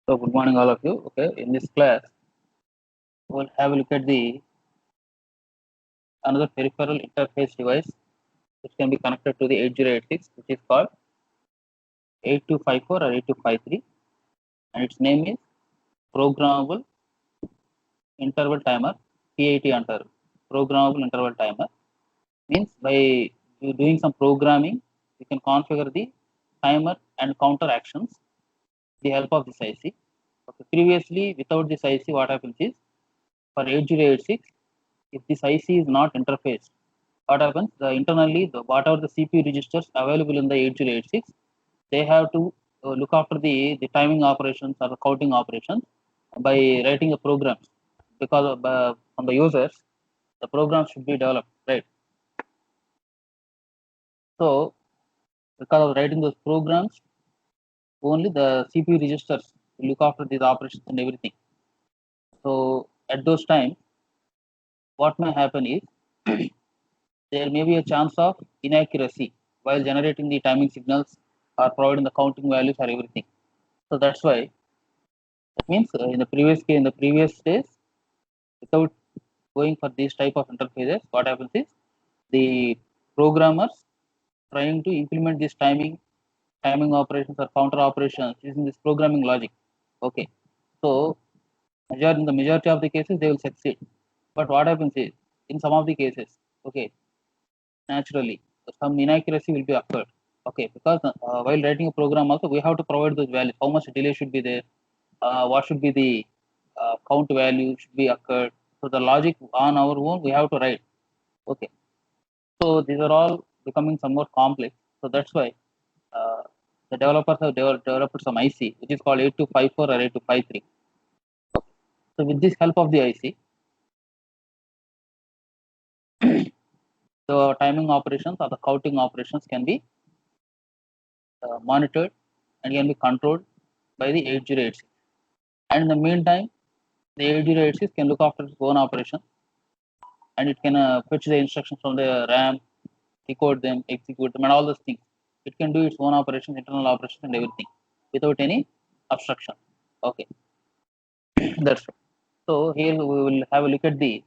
So good morning all of you. Okay, in this class we'll have a look at the another peripheral interface device which can be connected to the 8086, which is called 8254 or 8253, and its name is programmable interval timer, PIT antar. Programmable interval timer means by you doing some programming you can configure the timer and counter actions with the help of this IC. Okay, previously without this IC what happens is for 8086, if this IC is not interfaced, what happens? Internally, whatever the CPU registers available in the 8086, they have to look after the timing operations or the counting operations by writing a programs, because from the users, the program should be developed, right? So because of writing those programs, only the CPU registers look after these operations and everything. So at those times, what may happen is there may be a chance of inaccuracy while generating the timing signals or providing the counting values or everything. So that's why that means in the previous days, without going for this type of interfaces, what happens is the programmers trying to implement this timing operations or counter operations using this programming logic. Okay, so in the majority of the cases they will succeed. But what happens is in some of the cases, okay, naturally some inaccuracy will be occurred. Okay, because while writing a program also we have to provide those values. How much delay should be there? What should be the count value should be occurred? So the logic on our own we have to write. Okay, so these are all becoming somewhat complex. So that's why uh, the developers have developed some IC which is called 8254 or 8253. So with this help of the IC, the timing operations or the counting operations can be monitored and can be controlled by the 8086. And in the meantime, the 8086 can look after its own operation, and it can fetch the instructions from the RAM, decode them, execute them, and all those things. It can do its own operations, internal operations, and everything without any obstruction. Okay, that's right. So here we will have a look at the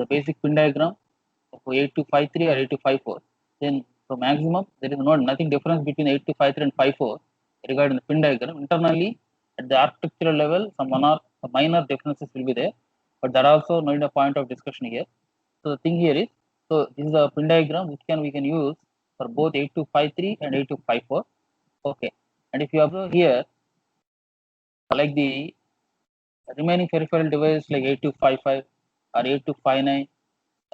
basic pin diagram of 8253 or 8254. Then so maximum there is nothing difference between 8253 and 54 regarding the pin diagram. Internally at the architectural level, some one or minor differences will be there, but that also not a point of discussion here. So the thing here is, so this is a pin diagram which we can use for both 8253 and 8254. Okay, and if you observe here, like the remaining peripheral devices like 8255 or 8259,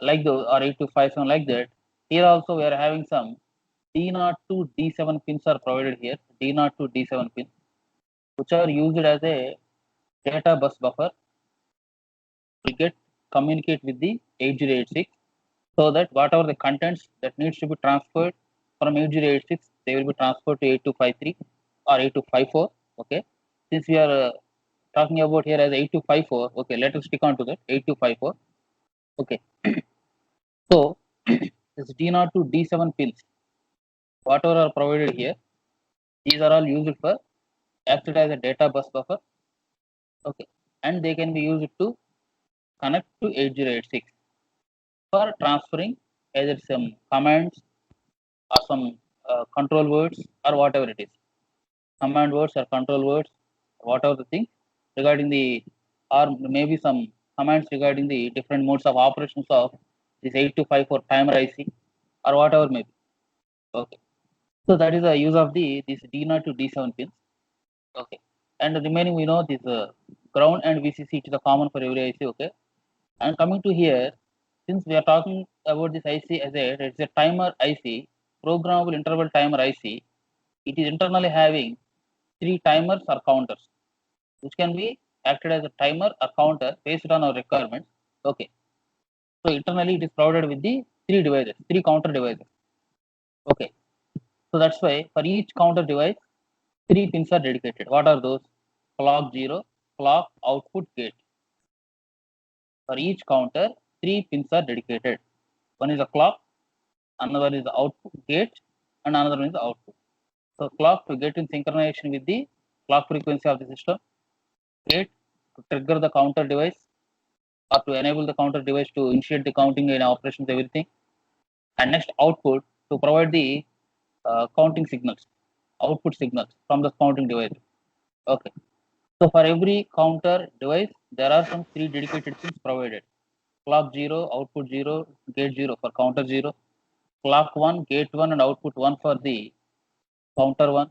like the or 8257 like that, here also we are having some D0 to D7 pins are provided here. D0 to D7 pins, which are used as a data bus buffer to get communicate with the 8086, so that whatever the contents that needs to be transferred from 8086, they will be transferred to 8253 or 8254. Okay, since we are talking about here as 8254, okay, let us stick on to that 8254. Okay, so this D0 to D7 pins, whatever are provided here, these are all used for acted as a data bus buffer. Okay, and they can be used to connect to 8086 for transferring either some commands or some control words or whatever it is, command words or control words, whatever the thing regarding the, or maybe some commands regarding the different modes of operations of this 8254 timer IC or whatever maybe. Okay, so that is the use of the this D0 to D7 pins. Okay, and the remaining we know this ground and VCC, it is a common for every IC. Okay, and coming to here, since we are talking about this IC as it's a timer IC, programmable interval timer IC, it is internally having three timers or counters, which can be acted as a timer or counter based on our requirements. Okay, so internally it is provided with the three counter devices. Okay, so that's why for each counter device, three pins are dedicated. What are those? Clock 0, clock, output, gate. For each counter, three pins are dedicated. One is a clock, another is the output gate, and another one is the output. So clock to get in synchronization with the clock frequency of the system. Gate to trigger the counter device or to enable the counter device to initiate the counting and operations, everything. And next, output to provide the counting signals, output signals from the counting device. Okay. So for every counter device, there are some 3 dedicated pins provided. Clock 0, output 0, gate 0 for counter 0. Clock 1, gate 1 and output 1 for the counter 1.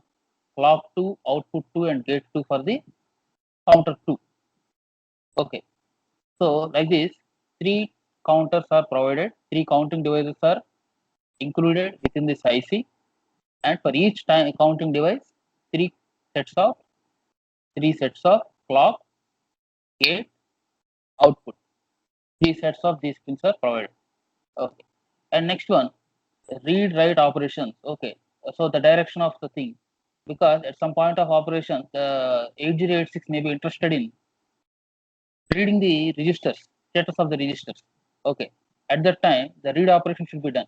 Clock 2, output 2 and gate 2 for the counter 2. Okay. So like this, 3 counters are provided, 3 counting devices are included within this IC, and for each time counting device, 3 sets of 3 sets of clock, gate, output. 3 sets of these pins are provided. Okay. And next one, read write operations. Okay. So the direction of the thing, because at some point of operation, the 8086 may be interested in reading the registers, status of the registers. Okay. At that time, the read operation should be done.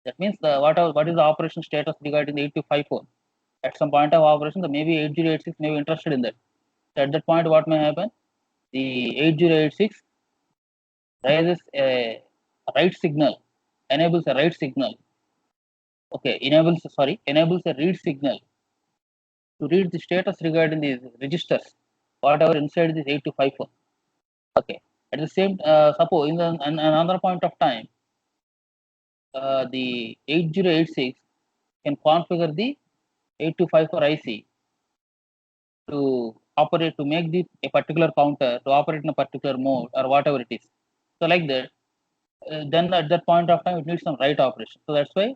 That means what is the operation status regarding the 8254? At some point of operation, the maybe 8086 may be interested in that. So at that point, what may happen? The 8086 raises a write signal, enables a write signal. Okay, enables a read signal to read the status regarding these registers, whatever inside this 8254. Okay. At the same, suppose in another point of time, the 8086 can configure the 8254 IC to operate, to make the a particular counter to operate in a particular mode or whatever it is. So like that, then at that point of time it needs some write operation. So that's why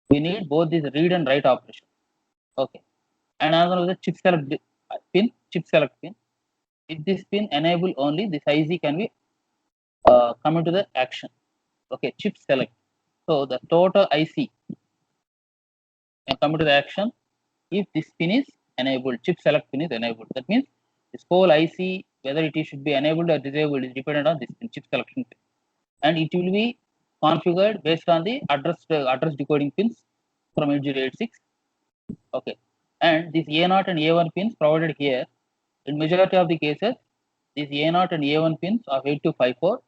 we need both this read and write operation. Okay. And another is the chip select pin, chip select pin. With this pin enable only, this IC can be come into the action. Okay, chip select. So the total IC can come into the action if this pin is enabled, chip select pin is enabled. That means this whole IC, whether it should be enabled or disabled, is dependent on this pin, chip selection pin. And it will be configured based on the address decoding pins from 8086. Okay. And these A0 and A1 pins provided here, in majority of the cases, these A0 and A1 pins of 8254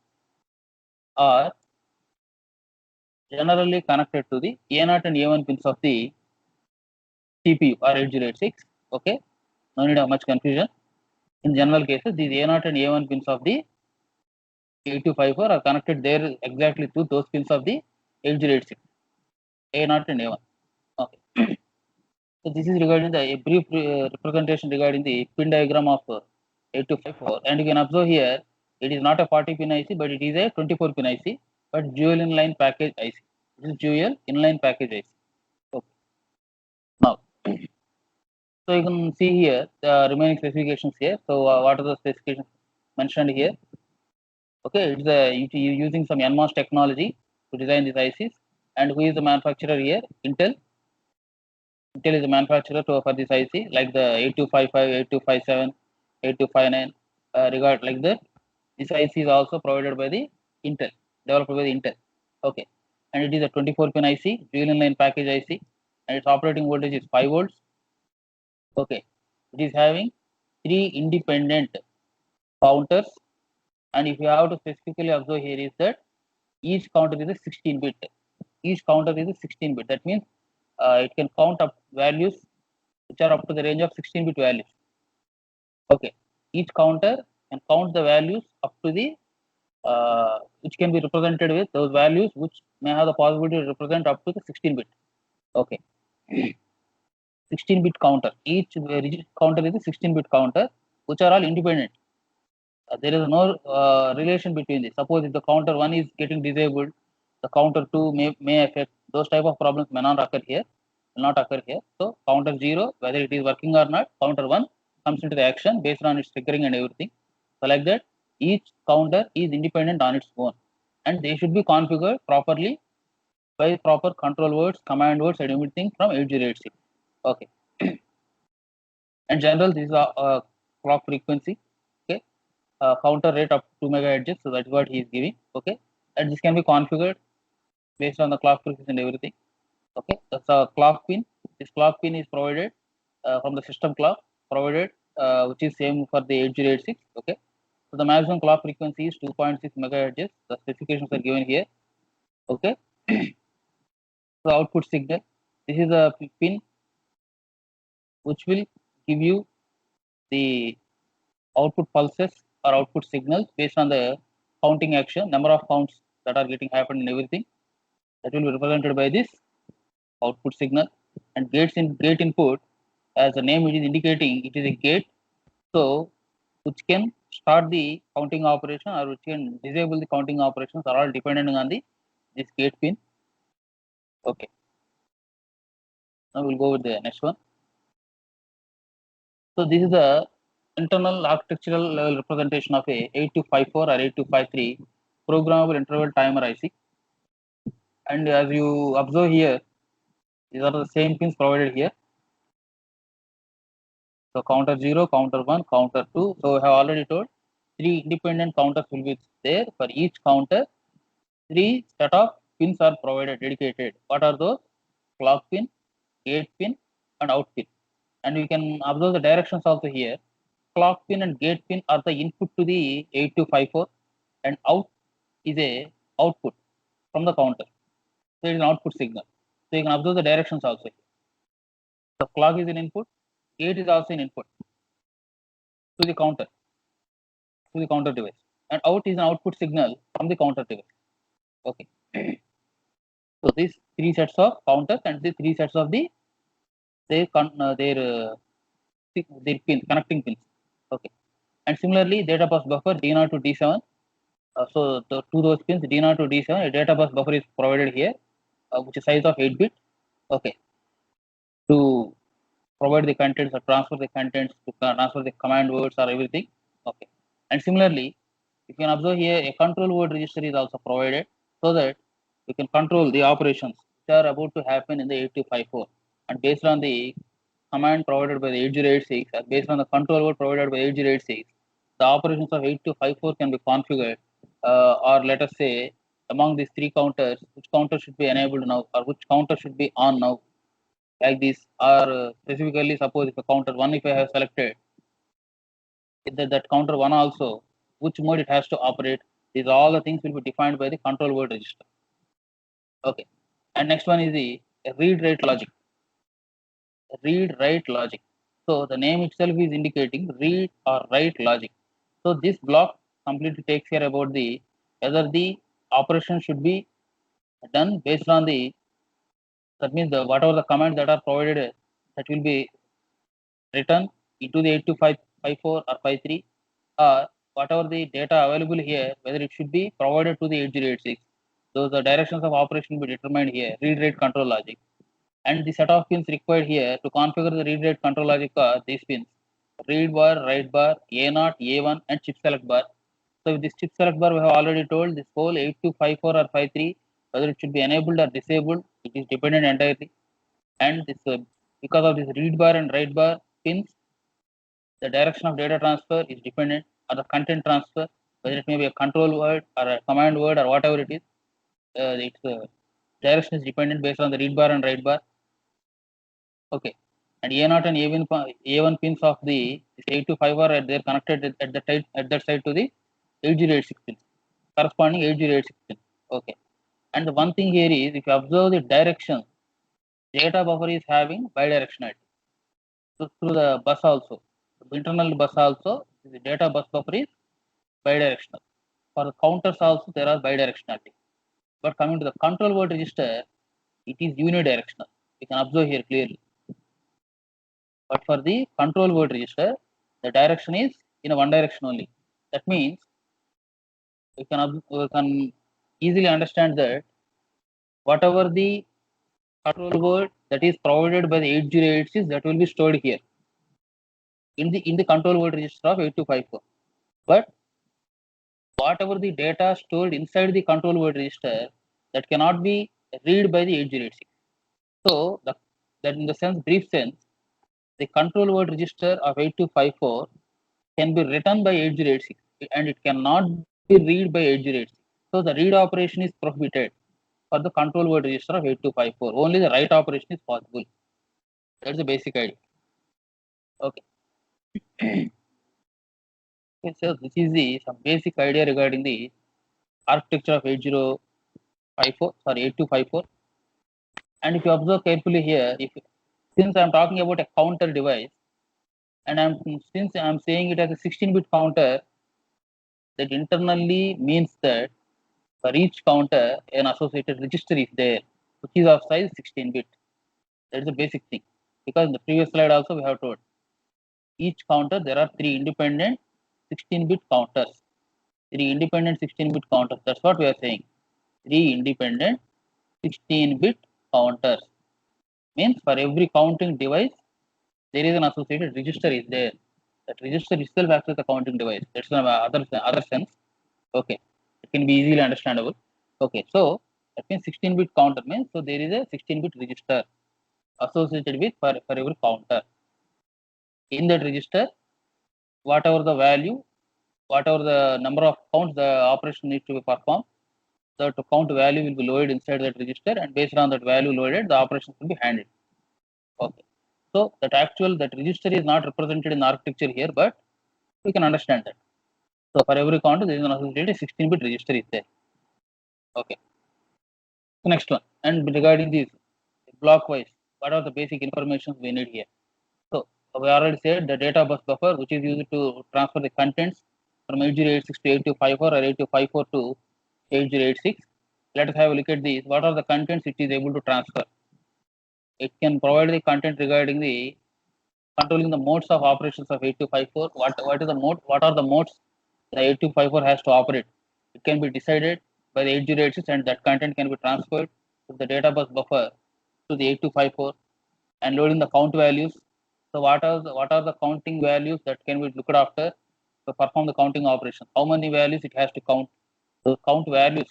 are generally connected to the A0 and A1 pins of the CPU or 8086. Okay. No need of much confusion. In general cases, these A0 and A1 pins of the 8254 are connected there exactly to those pins of the 8086, A0 and A1. Okay. So this is regarding the a brief representation regarding the pin diagram of 8254, and you can observe here it is not a 40 pin IC, but it is a 24 pin IC, but dual inline package IC. This is dual inline package IC. Okay. Now, so you can see here the remaining specifications here. So what are the specifications mentioned here? Okay, it's using some NMOS technology to design these ICs, and who is the manufacturer here? Intel. Intel is the manufacturer for this IC, like the 8255, 8257, 8259. Regard like that, this IC is also provided by the Intel, developed by the Intel. Okay, and it is a 24 pin IC, dual inline package IC, and its operating voltage is 5 volts. Okay, it is having 3 independent counters, and if you have to specifically observe here is that each counter is a 16 bit. Each counter is a 16 bit. That means it can count up values which are up to the range of 16 bit values. Okay, each counter can count the values up to the which can be represented with those values which may have the possibility to represent up to the 16 bit. Okay, 16 bit counter. Each counter is a 16 bit counter, which are all independent. There is no relation between this. Suppose if the counter 1 is getting disabled, the counter 2 may affect. Those type of problems may not occur here. Will not occur here. So counter 0, whether it is working or not, counter 1 comes into the action based on its triggering and everything. So like that, each counter is independent on its own, and they should be configured properly by proper control words, command words, and everything from 8086. Okay. And general, this is a clock frequency. Okay. Counter rate of 2 megahertz. So that's what he is giving. Okay. And this can be configured based on the clock frequency and everything. Okay. That's a clock pin. This clock pin is provided from the system clock provided, which is same for the 8086. Okay, so the maximum clock frequency is 2.6 megahertz. The specifications are given here. Okay, so output signal. This is a pin which will give you the output pulses or output signals based on the counting action, number of counts that are getting happened and everything. That will be represented by this output signal. And gate input, as the name it is indicating, it is a gate, so which can start the counting operation or which can disable the counting operations are all dependent on the this gate pin. Okay, now we'll go with the next one. So this is the internal architectural level representation of a 8254 or 8253 programmable interval timer IC. And as you observe here, these are the same pins provided here. So counter 0, counter 1, counter 2. So I have already told 3 independent counters will be there. For each counter, 3 set of pins are provided dedicated. What are those? Clock pin, gate pin, and out pin. And we can observe the directions also here. Clock pin and gate pin are the input to the 8254, and out is a output from the counter. So it is an output signal. So you can observe the directions also. The clock is an input, gate is also an input to the counter device, and out is an output signal from the counter device. Okay. So these 3 sets of counters and the 3 sets of the their their pins, connecting pins. Okay. And similarly, data bus buffer D0 to D7. So to those pins D0 to D7, a data bus buffer is provided here, which is size of 8-bit. Okay. To provide the contents or transfer the contents, to transfer the command words or everything. Okay. And similarly, you can observe here a control word register is also provided, so that you can control the operations which are about to happen in the 8254. And based on the command provided by the 8086, or based on the control word provided by 8086, the operations of 8254 can be configured, or let us say among these 3 counters, which counter should be enabled now or which counter should be on now, like this. Or specifically, suppose if a counter 1, if I have selected that counter 1 also, which mode it has to operate, these all the things will be defined by the control word register. Okay. And next one is the read write logic. Read write logic. So the name itself is indicating read or write logic. So this block completely takes care about the whether the operation should be done based on the, that means the whatever the commands that are provided, that will be written into the 8254 or 53, or whatever the data available here, whether it should be provided to the 8086. So the directions of operation will be determined here, read write control logic. And the set of pins required here to configure the read write control logic are these pins: read bar, write bar, A0, A1, and chip select bar. So with this chip select bar, we have already told this whole 8254 or 53, whether it should be enabled or disabled, it is dependent entirely. And this because of this read bar and write bar pins, the direction of data transfer is dependent, or the content transfer, whether it may be a control word or a command word or whatever it is, its direction is dependent based on the read bar and write bar. Okay. And A0 and A1 pins of the 825 are they're connected at that side to the 8086 pins, corresponding 8086 pins. Okay. And the one thing here is, if you observe the direction, data buffer is having bidirectionality. So through the bus also, the internal bus also, the data bus buffer is bidirectional. For the counters also, there are bidirectionality. But coming to the control word register, it is unidirectional. You can observe here clearly. But for the control word register, the direction is in a one direction only. That means we can easily understand that whatever the control word that is provided by the 8086, that will be stored here in the control word register of 8254. But whatever the data stored inside the control word register, that cannot be read by the 8086. So that in the sense, brief sense, the control word register of 8254 can be written by 8086 and it cannot be read by 8086. So the read operation is prohibited for the control word register of 8254. Only the write operation is possible. That's the basic idea. Okay. Okay, so this is the some basic idea regarding the architecture of 8054, sorry, 8254. And if you observe carefully here, if since I'm talking about a counter device, and since I'm saying it as a 16-bit counter, that internally means that for each counter, an associated register is there, which is of size 16-bit. That is the basic thing. Because in the previous slide also we have told each counter there are three independent 16-bit counters. Three independent 16-bit counters. That's what we are saying. Three independent 16-bit counters means for every counting device there is an associated register is there. That register itself acts as a counting device. That's the other sense. Okay, it can be easily understandable. Okay, so that means 16-bit counter means so there is a 16-bit register associated with for every counter. In that register, whatever the value, whatever the number of counts the operation needs to be performed, the count value will be loaded inside that register, and based on that value loaded, the operations will be handled. Okay. So that register is not represented in the architecture here, but we can understand that. So for every counter, there is an associated 16-bit register is there. Okay. The next one, and regarding this block wise, what are the basic information we need here? So we already said the data bus buffer, which is used to transfer the contents from 8086 to 8254 or 8254 to 8086. Let us have a look at these. What are the contents it is able to transfer? It can provide the content regarding the controlling the modes of operations of 8254. What is the mode? What are the modes the 8254 has to operate? It can be decided by the 8086, and that content can be transferred to the data bus buffer to the 8254 and loading the count values. So what are the counting values that can be looked after to perform the counting operation? How many values it has to count? The count values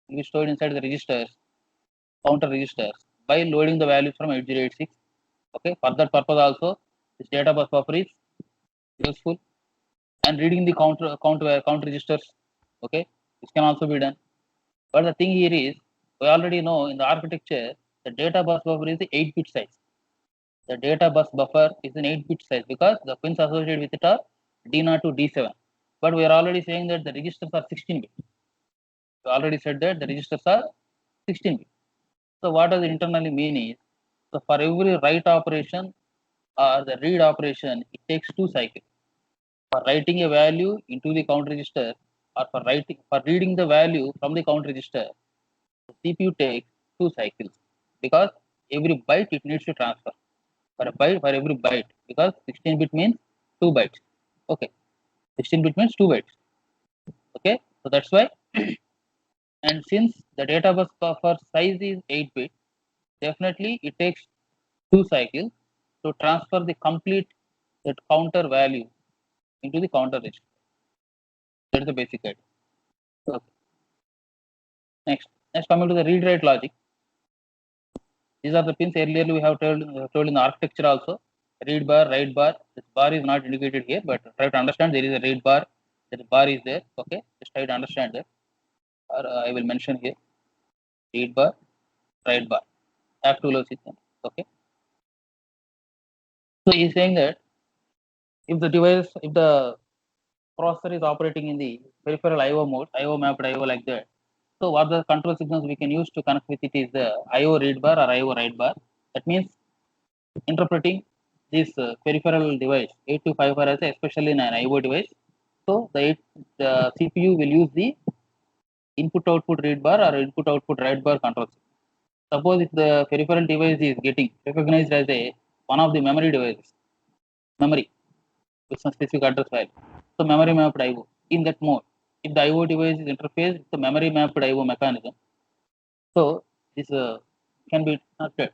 will be stored inside the registers, counter registers, by loading the values from 8086. Okay, for that purpose also, this data bus buffer is useful, and reading the count registers. Okay, this can also be done. But the thing here is, we already know in the architecture, the data bus buffer is the 8-bit size. The data bus buffer is an 8-bit size because the pins associated with it are D0 to D7. But we are already saying that the registers are 16-bit. We already said that the registers are 16-bit. So what does it internally mean is, so for every write operation or the read operation, it takes 2 cycles. For writing a value into the count register or for reading the value from the count register, the CPU takes 2 cycles because every byte it needs to transfer. For a byte, for every byte, because 16-bit means 2 bytes. Okay, 16-bit means 2 bytes. Okay, so that's why. And since the data bus buffer size is 8-bit, definitely it takes 2 cycles to transfer the complete that counter value into the counter register. That's the basic idea. Okay. Next coming to the read write logic. These are the pins earlier we have told in the architecture also. Read bar, write bar. This bar is not indicated here, but try to understand there is a read bar. The bar is there. Okay, just try to understand that. Or I will mention here read bar, write bar. Active low system. Okay. So he is saying that if the processor is operating in the peripheral IO mode, IO mapped IO like that. So what the control signals we can use to connect with it is the IO read bar or IO write bar. That means interpreting this peripheral device 8254 as especially in an IO device. So the CPU will use the input output read bar or input output write bar control. Suppose if the peripheral device is getting recognized as a one of the memory devices, memory with some specific address file. So memory mapped IO in that mode. If the IO device is interfaced with the memory mapped IO mechanism, so this can be connected.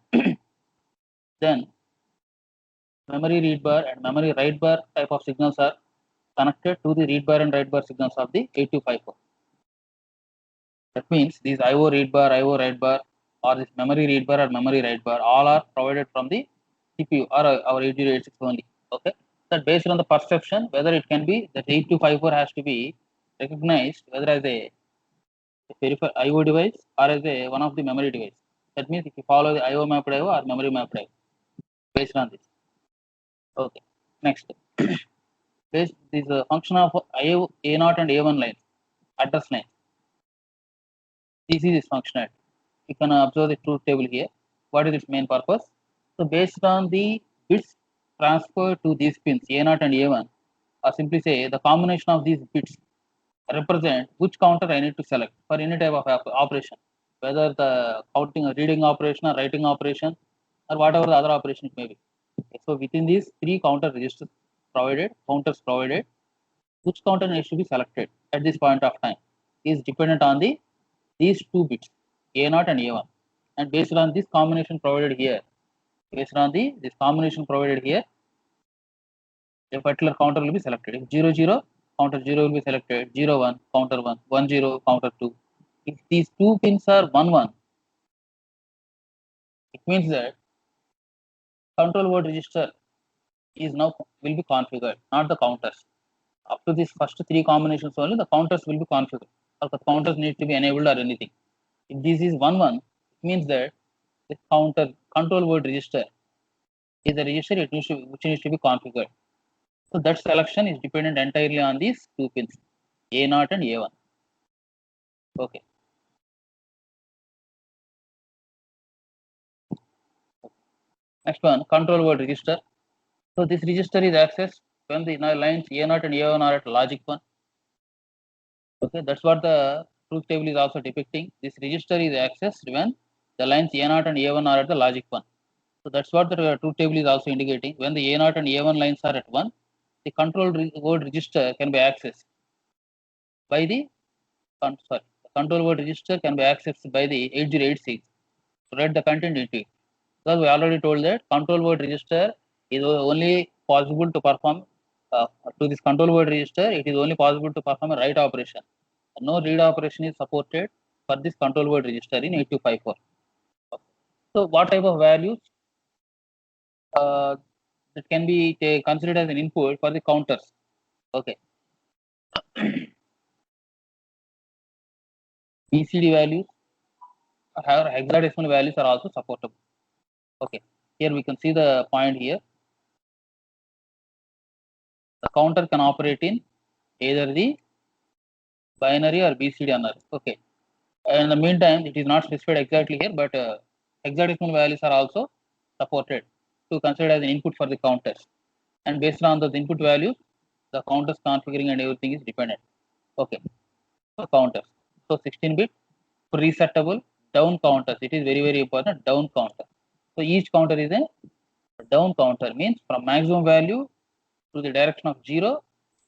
Then memory read bar and memory write bar type of signals are connected to the read bar and write bar signals of the 8254. That means these IO read bar, IO write bar, or this memory read bar or memory write bar, all are provided from the CPU or our 8086 only. Okay, that based on the perception whether it can be that 8254 has to be recognized whether as a peripheral IO device or as a one of the memory device. That means if you follow the IO mapped IO or memory mapped IO based on this. Okay. Next, this is a function of A0 and A1 line, address line. This is its functionality. You can observe the truth table here. What is its main purpose? So based on the bits transferred to these pins A0 and A1, or simply say the combination of these bits represent which counter I need to select for any type of operation, whether the counting or reading operation or writing operation or whatever the other operation it may be. Okay, so within these three counters provided, which counter needs to be selected at this point of time is dependent on these two bits A0 and A1, and based on this combination provided here, this combination provided here, a particular counter will be selected. If 0 0, counter 0 will be selected. 0 1, counter 1, 1 0, counter 2. If these two pins are 1 1, it means that control word register is now will be configured, not the counters. Up to these first three combinations only, the counters will be configured, or the counters need to be enabled or anything. If this is 1 1, it means that the control word register is a register which needs to be configured. So that selection is dependent entirely on these two pins, A0 and A1. Okay. Next one, control word register. So this register is accessed when the lines A0 and A1 are at logic 1. Okay, that's what the truth table is also depicting. This register is accessed when the lines A0 and A1 are at the logic 1. So that's what the truth table is also indicating. When the A0 and A1 lines are at 1, the word register can be accessed by the control word register can be accessed by the 8086 to read the content into it. Because we already told that control word register is only possible to perform to this control word register, it is only possible to perform a write operation. No read operation is supported for this control word register in 8254. So what type of values uh, that can be considered as an input for the counters? Okay, BCD values, however, hexadecimal values are also supportable. Okay, here we can see the point here. The counter can operate in either the binary or BCD or okay. In the meantime, it is not specified exactly here, but hexadecimal values are also supported to consider as an input for the counters. And based on those input values, the counters configuring and everything is dependent. Okay, so counters. So 16-bit presettable down counters. It is very important. Down counter. So each counter is a down counter, means from maximum value to the direction of 0,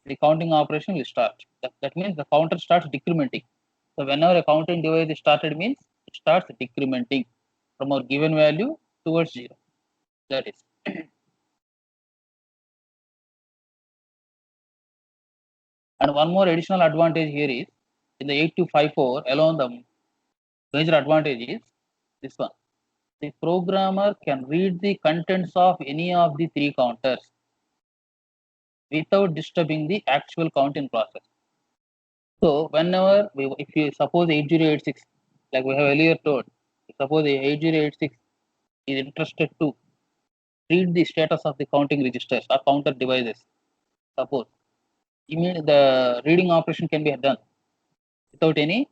the counting operation will start. That means the counter starts decrementing. So whenever a counting device is started, means it starts decrementing from our given value towards 0. That is. And one more additional advantage here is in the 8254 alone, the major advantage is this one. The programmer can read the contents of any of the three counters without disturbing the actual counting process. So whenever if you suppose 8086, like we have earlier told, suppose 8086 is interested to read the status of the counting registers or counter devices, suppose the reading operation can be done without any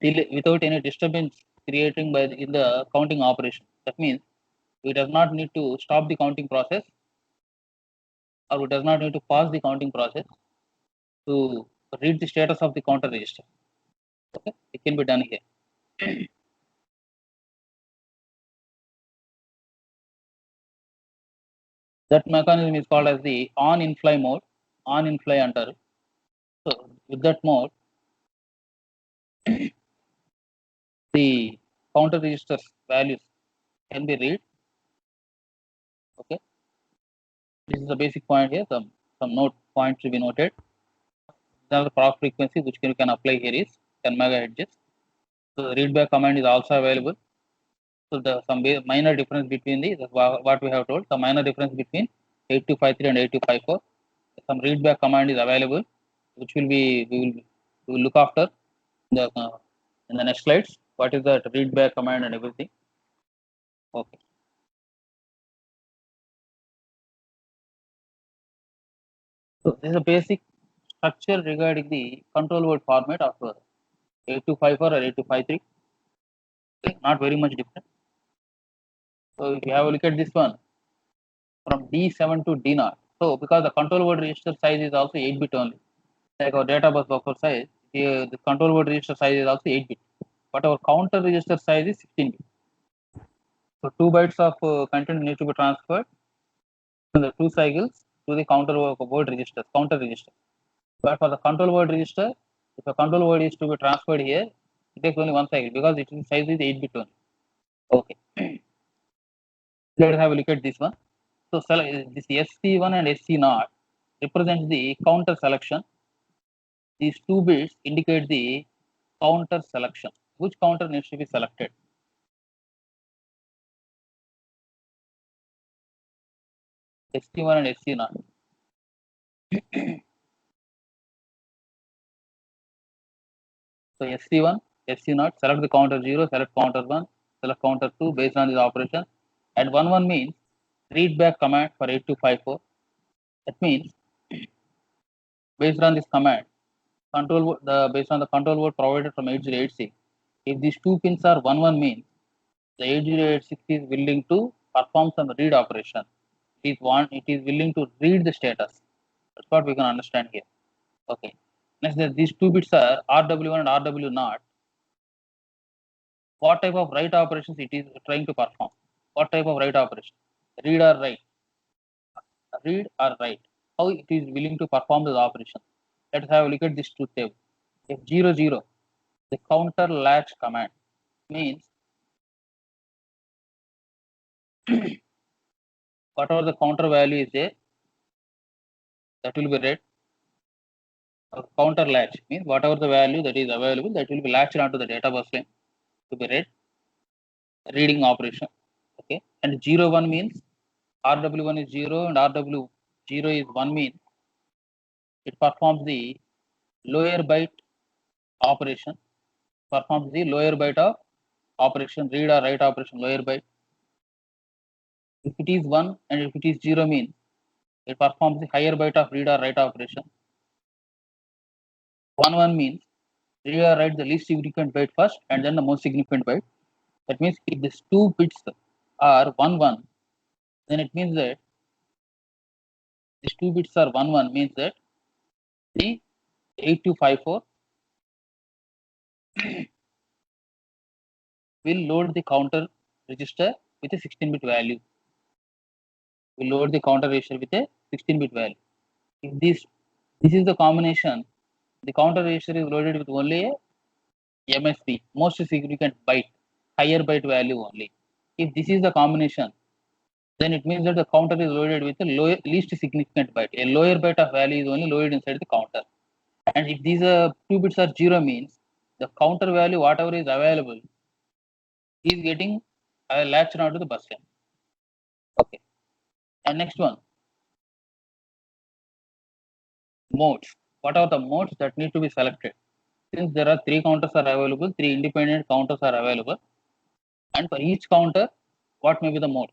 delay, without any disturbance creating in the counting operation. That means we does not need to stop the counting process, or we does not need to pause the counting process to read the status of the counter register. Okay, it can be done here. That mechanism is called as the on in fly mode, on in fly under. So with that mode, the counter registers values can be read. Okay, this is the basic point here. Some note points to be noted. The clock frequency which you can apply here is 10 megahertz. So the readback command is also available. So the some minor difference between what we have told, the minor difference between 8253 and 8254. Some readback command is available, which will be we will look after in the next slides. What is that readback command and everything? Okay. So this is a basic structure regarding the control word format of 8254 or 8253. Okay, not very much different. So if you have a look at this one from D7 to D0. So because the control word register size is also 8-bit only, like our data bus buffer size, the control word register size is also 8-bit, but our counter register size is 16-bit. So 2 bytes of content need to be transferred in the 2 cycles to the word register, counter register. But for the control word register, if a control word is to be transferred here, it takes only 1 cycle because its size is 8-bit only. Okay. Let us have a look at this one. So this SC1 and SC0 represents the counter selection. These 2 bits indicate the counter selection. Which counter needs to be selected? SC1 and SC0. So SC1, SC0, select the counter 0, select counter 1, select counter 2 based on this operation. And 1 means read back command for 8254. That means based on this command, based on the control word provided from 8086, if these 2 pins are 1 means the 8086 is willing to perform some read operation. It is willing to read the status. That's what we can understand here. Okay. Next, these 2 bits are RW1 and RW0. What type of write operations it is trying to perform? What type of write operation? Read or write? Read or write? How it is willing to perform this operation? Let's have a look at this truth table. If 00, the counter latch command means whatever the counter value is there, that will be read. Counter latch means whatever the value that is available, that will be latched onto the data bus line to be read. Reading operation. Okay. And 01 means RW1 is 0 and RW0 is 1 means it performs the lower byte operation, performs the lower byte of operation, read or write operation, lower byte. If it is 1 and if it is 0 means it performs the higher byte of read or write operation. 1 means read or write the least significant byte first and then the most significant byte. That means if these 2 bits are 1 then it means that these 2 bits are 1 means that the 8254 will load the counter register with a 16-bit value. Will load the counter register with a 16-bit value. If this is the combination, the counter register is loaded with only a MSB, most significant byte, higher byte value only. If this is the combination, then it means that the counter is loaded with a least significant byte. A lower byte of value is only loaded inside the counter. And if these 2 bits are 0 means the counter value, whatever is available, is getting latched onto the bus line. Okay. And next one, modes. What are the modes that need to be selected? Since there are 3 counters are available, 3 independent counters are available, and for each counter, what may be the mode?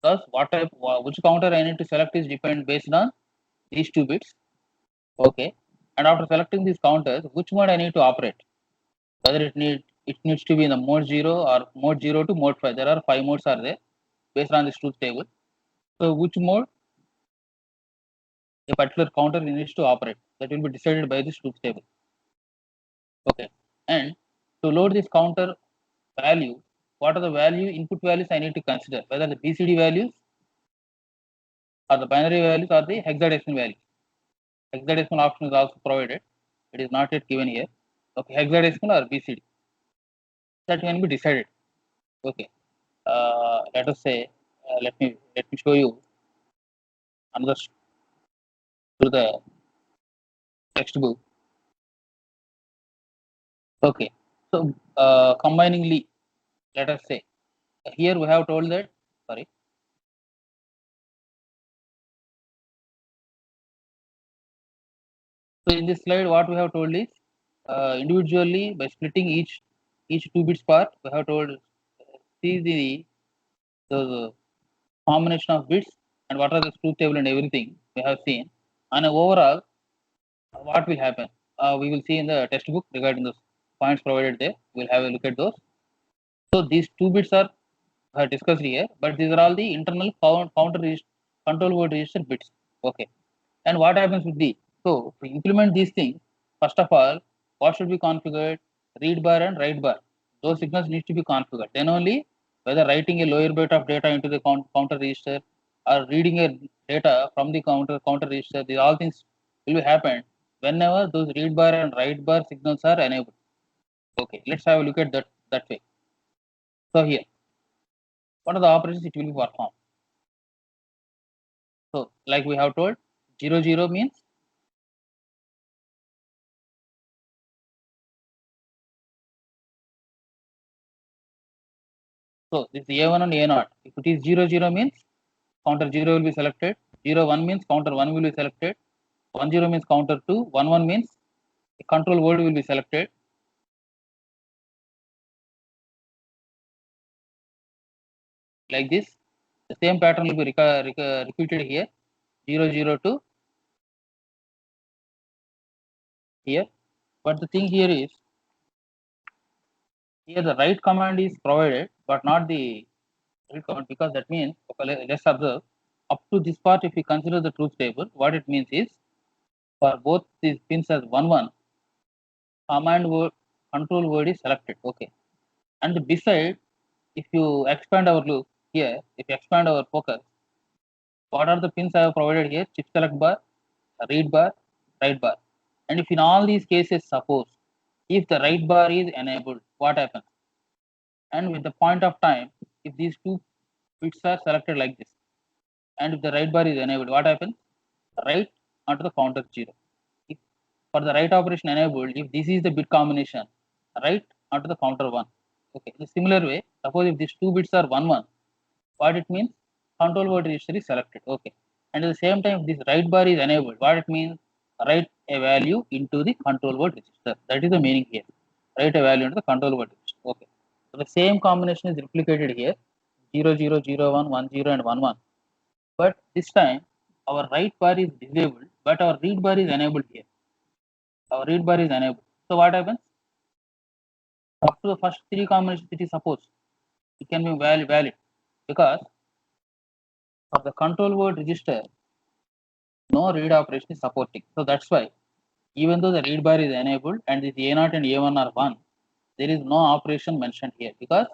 Thus, which counter I need to select is depend based on these 2 bits. Okay. And after selecting these counters, which mode I need to operate? Whether it needs to be in the mode 0 or mode 0 to mode 5. There are 5 modes are there based on this truth table. So which mode a particular counter needs to operate, that will be decided by this truth table. Okay. And to load this counter value, what are the input values I need to consider? Whether the BCD values or the binary values or the hexadecimal values. Hexadecimal option is also provided. It is not yet given here. Okay, hexadecimal or BCD. That can be decided. Okay. Let us say, let me show you another through the textbook. Okay. So combiningly, let us say here we have told that, sorry. So in this slide, what we have told is individually by splitting each 2 bits part, we have told see the combination of bits and what are the truth table and everything we have seen. And overall, what will happen? We will see in the textbook regarding those points provided there. We'll have a look at those. So these 2 bits are discussed here, but these are all the internal control word register bits. Okay. And what happens with the, so to implement these things, first of all, what should be configured? Read bar and write bar. Those signals need to be configured. Then only whether writing a lower bit of data into the counter register or reading a data from the counter register, these all things will happen whenever those read bar and write bar signals are enabled. Okay, let's have a look at that way. So here, what are the operations it will be performed? So like we have told, 00 means so this A1 and A0. If it is 00 means counter 0 will be selected, 01 means counter 1 will be selected, 10 means counter 2, 11 means the control word will be selected. Like this, the same pattern will be repeated here, 00 to here. But the thing here is, here the write command is provided, but not the read command, because that means, okay, let's observe, up to this part, if we consider the truth table, what it means is, for both these pins as 1, command word, control word is selected, okay. And beside, if you expand our look here, if you expand our focus, what are the pins I have provided here? Chip select bar, read bar, write bar. And if in all these cases, suppose if the write bar is enabled, what happens? And with the point of time, if these 2 bits are selected like this, and if the write bar is enabled, what happens? Write onto the counter 0. If for the write operation enabled, if this is the bit combination, write onto the counter 1. Okay. In a similar way, suppose if these 2 bits are 1, 1, what it means? Control word register is selected. Okay. And at the same time, this write bar is enabled. What it means? Write a value into the control word register. That is the meaning here. Write a value into the control word register. Okay. So the same combination is replicated here, 00, 01, 10, and 11. But this time, our write bar is disabled, but our read bar is enabled here. Our read bar is enabled. So what happens? Up to the first 3 combinations, it is supposed it can be valid, because for the control word register, no read operation is supporting. So that's why, even though the read bar is enabled and this A0 and A1 are 1, there is no operation mentioned here, because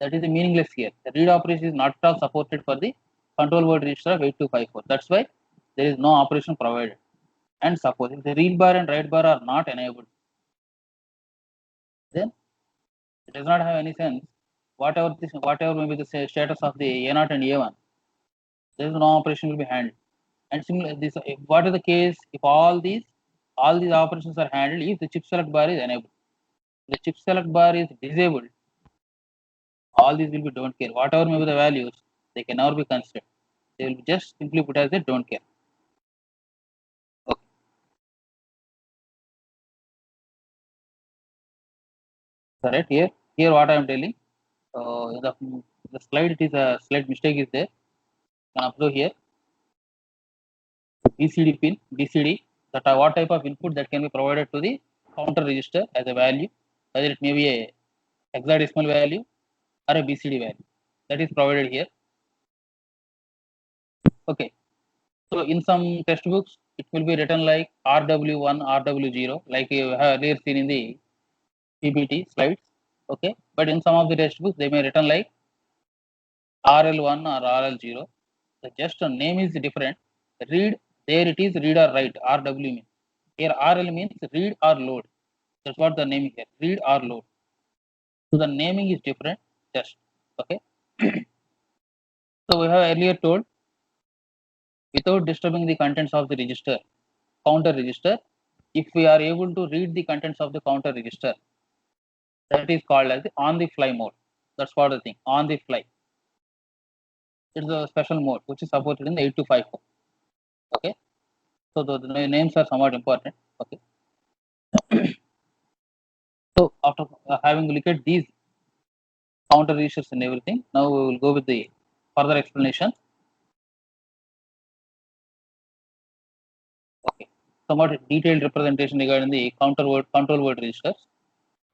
that is meaningless here. The read operation is not at all supported for the control word register of 8254. That's why there is no operation provided. And suppose if the read bar and write bar are not enabled, then it does not have any sense. Whatever may be the status of the A0 and A1, there is no operation will be handled. And similar, this what is the case if all these operations are handled if the chip select bar is enabled. The chip select bar is disabled, all these will be don't care. Whatever may be the values, they can never be considered. They will just simply put as a don't care. Okay. Correct. Here what I am telling, the slide, it is a slight mistake is there. You can observe here, BCD pin, BCD, that are what type of input that can be provided to the counter register as a value, whether it may be a hexadecimal value or a BCD value, that is provided here. Okay. So in some textbooks, it will be written like RW1, RW0, like you have earlier seen in the PPT slides. Okay. But in some of the textbooks, they may written like RL1 or RL0. So just the name is different. Read, there it is read or write, RW means. Here RL means read or load. That's what the name is here, read or load. So the naming is different, just okay. So we have earlier told, without disturbing the contents of the register, counter register, if we are able to read the contents of the counter register, that is called as the on the fly mode. That's what the thing, on the fly. It's a special mode which is supported in the 8254. Okay. So the names are somewhat important. Okay. So after having looked at these counter registers and everything, now we will go with the further explanation. somewhat detailed representation regarding the control word registers.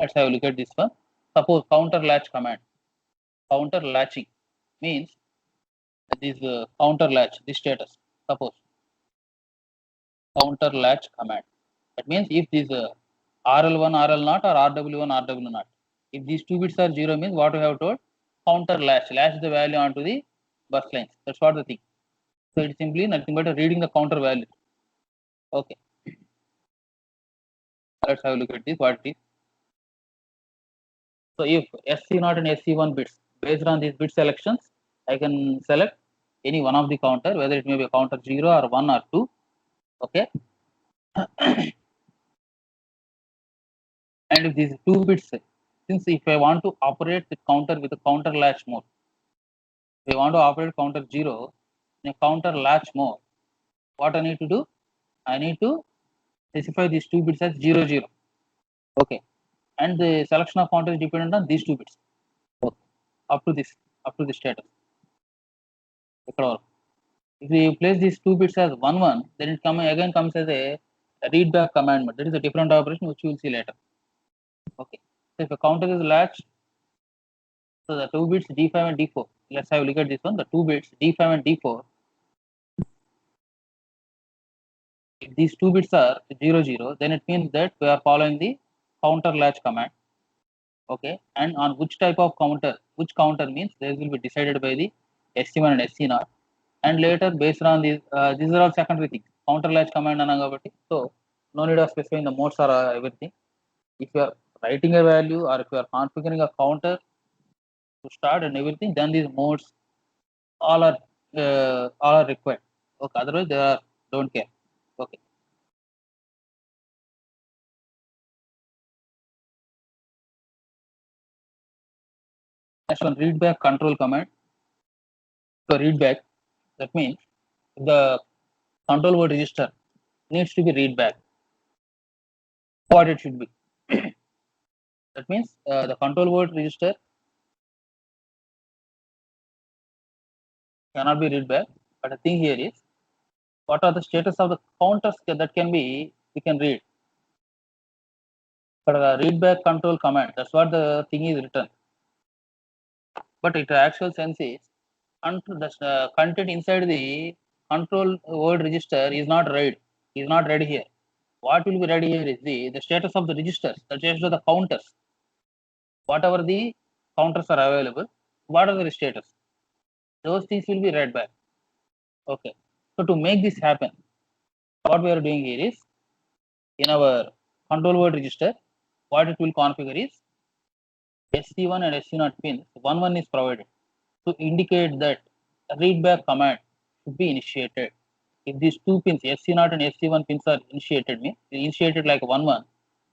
Let's have a look at this one. Suppose counter latch command. Counter latching means this counter latch, this status. Suppose counter latch command. That means if this RL1, RL0 or RW1, RW0. If these two bits are 0 means what we have told? Counter latch the value onto the bus lines. That's what the thing. So it's simply nothing but reading the counter value. Okay. Let's have a look at this. What it is. So if SC0 and SC1 bits, based on these bit selections, I can select any one of the counter, whether it may be a counter 0 or 1 or 2. Okay. And if these two bits, since if I want to operate the counter with a counter latch mode, if I want to operate counter 0 in a counter latch mode, what I need to do? I need to specify these two bits as 0, 0. Okay. And the selection of counter is dependent on these two bits. Okay. Up to this status. If we place these two bits as 1, 1, then it comes as a read back commandment. That is a different operation which you will see later. Okay. So if a counter is latched, so the two bits D5 and D4. Let's have a look at this one. The two bits D5 and D4. If these two bits are 0, 0, then it means that we are following the counter latch command. Okay. And on which type of counter, which counter means this will be decided by the SC1 and SC0. And later based on these are all secondary things. Counter latch command anagabati. So no need of specifying the modes or everything. If you are writing a value or if you are configuring a counter to start and everything, then these modes all are required. Okay, otherwise they are don't care. Okay. Next one, read back control command. So read back, that means the control word register needs to be read back. What it should be. That means the control word register cannot be read back. But the thing here is, what are the status of the counters that we can read. But the read back control command, that's what the thing is written. But its actual sense is, the content inside the control word register is not read. Here. What will be read here is the status of the registers, the status of the counters. Whatever the counters are available, what are the status? Those things will be read back. Okay. So to make this happen, what we are doing here is, in our control word register, what it will configure is SC1 and SC0 pins, 1 is provided to indicate that a read back command should be initiated. If these two pins, SC0 and SC1 pins are initiated like 1,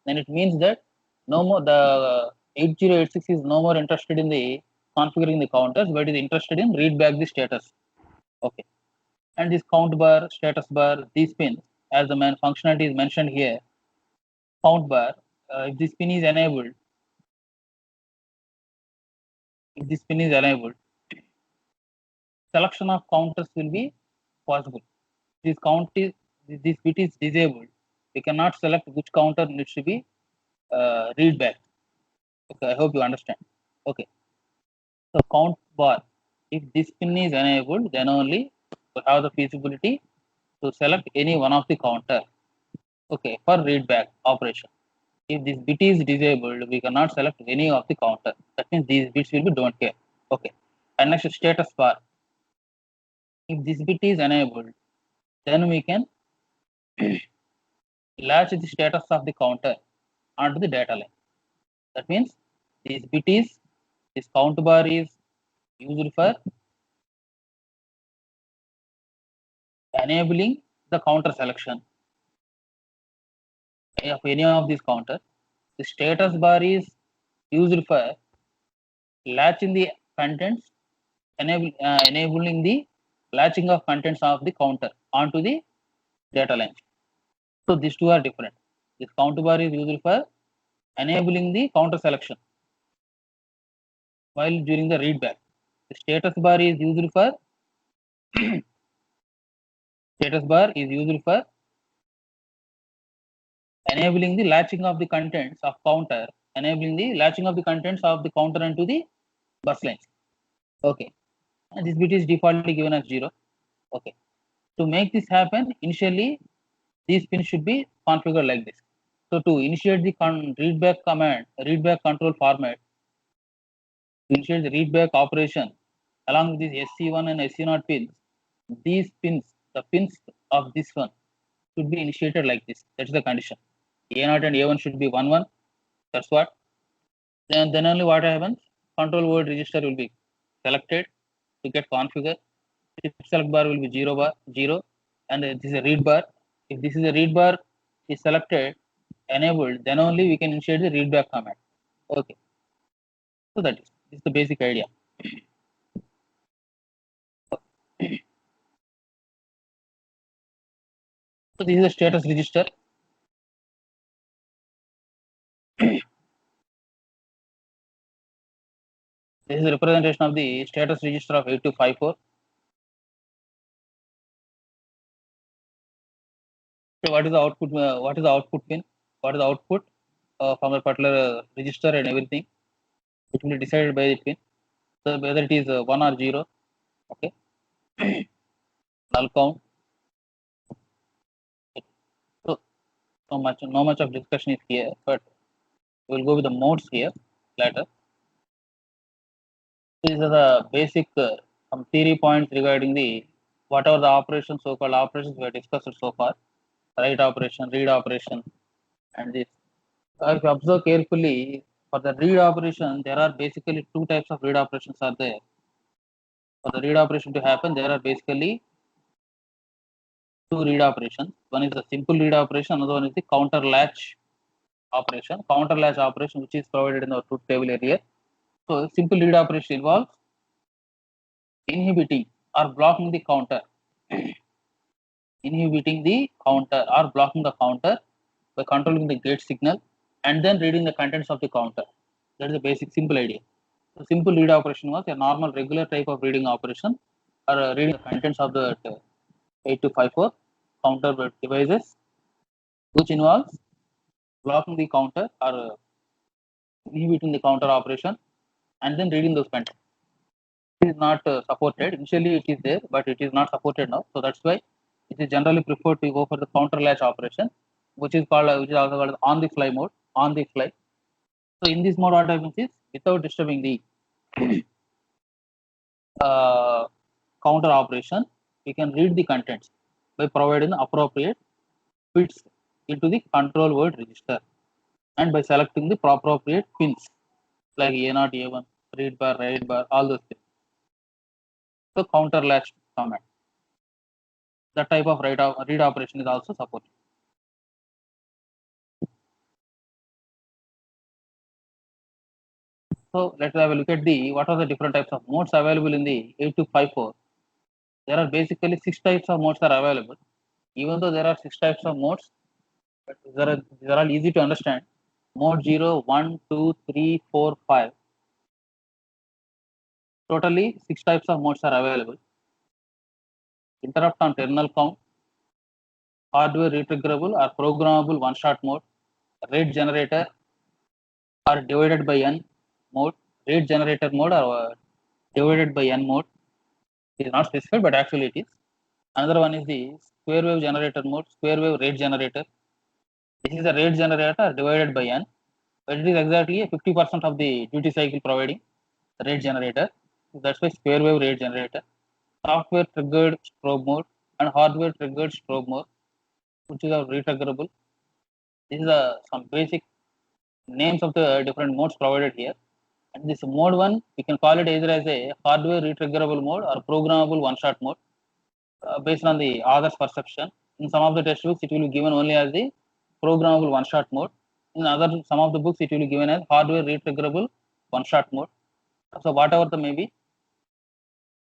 then it means that no more the 8086 is no more interested in the configuring the counters, but is interested in read back the status. Okay. And this count bar, status bar, these pins, as the functionality is mentioned here, count bar, if this pin is enabled, selection of counters will be possible. This bit is disabled. We cannot select which counter needs to be read back. Okay, I hope you understand. Okay. So count bar, if this pin is enabled, then only we have the feasibility to select any one of the counter. Okay, for read back operation. If this bit is disabled, we cannot select any of the counter. That means these bits will be don't care. Okay. And next, status bar. If this bit is enabled, then we can latch the status of the counter onto the data line. That means this count bar is used for enabling the counter selection of any of these counters. The status bar is used for latching the contents, enabling the latching of contents of the counter onto the data line. So these two are different. This count bar is used for enabling the counter selection while during the read back. The status bar is used for enabling the latching of the contents of counter, enabling the latching of the contents of the counter into the bus lines. Okay, and this bit is defaultly given as 0. Okay, to make this happen, initially these pins should be configured like this. So to initiate the readback command, readback control format, to initiate the readback operation along with these SC1 and SC0 pins, these pins, the pins of this one should be initiated like this. That's the condition. A0 and A1 should be 1 1. That's what. Then only what happens? Control word register will be selected to get configured. Select bar will be 0 bar 0, and this is a read bar. If this is a read bar is selected, enabled, then only we can initiate the readback command. Okay. So that is the basic idea. So this is a status register. This is a representation of the status register of 8254. So what is the output? What is the output pin? What is the output from a particular register and everything? It will be decided by the pin. So whether it is 1 or 0. Okay. Null count. So no much of discussion is here, but we will go with the modes here later. These are the basic some theory points regarding the whatever the operations, so-called operations we have discussed so far. Write operation, read operation, and this. If you observe carefully, for the read operation, there are basically two types of read operations are there. For the read operation to happen, there are basically two read operations. One is the simple read operation, another one is the counter latch operation. Counter latch operation, which is provided in our truth table area. So simple read operation involves inhibiting or blocking the counter, inhibiting the counter or blocking the counter by controlling the gate signal and then reading the contents of the counter. That is the basic simple idea. So simple read operation was a normal regular type of reading operation or reading the contents of the 8254 counter devices, which involves blocking the counter or inhibiting the counter operation and then reading those contents. It is not supported. Initially it is there, but it is not supported now. So that's why it is generally preferred to go for the counter latch operation, which is also called on the fly mode, on the fly. So in this mode, what happens is without disturbing the counter operation, we can read the contents by providing the appropriate bits into the control word register and by selecting the appropriate pins like A0, A1, read bar, write bar, all those things. So counter latch command. That type of read operation is also supported. So let's have a look at the what are the different types of modes available in the 8254. There are basically 6 types of modes are available. Even though there are 6 types of modes, but these are all easy to understand. Mode 0, 1, 2, 3, 4, 5. Totally 6 types of modes are available. Interrupt on terminal count, hardware retriggerable or programmable one-shot mode, rate generator or divided by n mode, rate generator mode or divided by n mode. It is not specified, but actually it is. Another one is the square wave generator mode, square wave rate generator. This is a rate generator divided by n, but it is exactly 50% of the duty cycle providing rate generator. So that's why square wave rate generator. Software triggered strobe mode and hardware triggered strobe mode, which is a retriggerable. This is some basic names of the different modes provided here. And this mode 1, we can call it either as a hardware retriggerable mode or programmable one-shot mode based on the author's perception. In some of the textbooks, it will be given only as the programmable one-shot mode. In some of the books, it will be given as hardware retriggerable one-shot mode. So whatever the may be,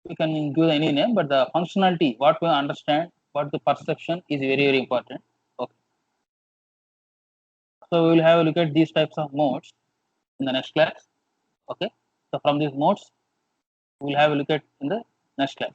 we can give any name, but the functionality, what we understand, what the perception is very, very important. Okay. So we will have a look at these types of modes in the next class. Okay. So from these modes, we will have a look at in the next class.